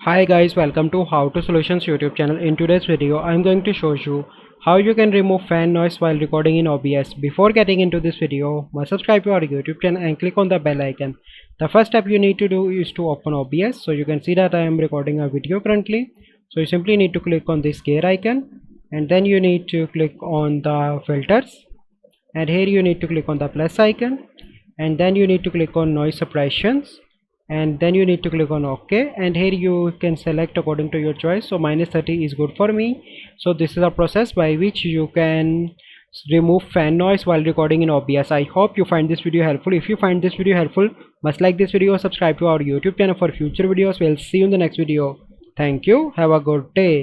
Hi guys, welcome to How to Solutions YouTube channel. In today's video I'm going to show you how you can remove fan noise while recording in OBS. Before getting into this video, must subscribe to our YouTube channel and click on the bell icon. The first step you need to do is to open OBS. So you can see that I am recording a video currently. So you simply need to click on this gear icon and then you need to click on the filters, and here you need to click on the plus icon and then you need to click on noise suppressions, and then you need to click on OK, and here you can select according to your choice. So -30 is good for me. So this is a process by which you can remove fan noise while recording in OBS. I hope you find this video helpful. If you find this video helpful, must like this video, subscribe to our YouTube channel for future videos. We'll see you in the next video. Thank you. Have a good day.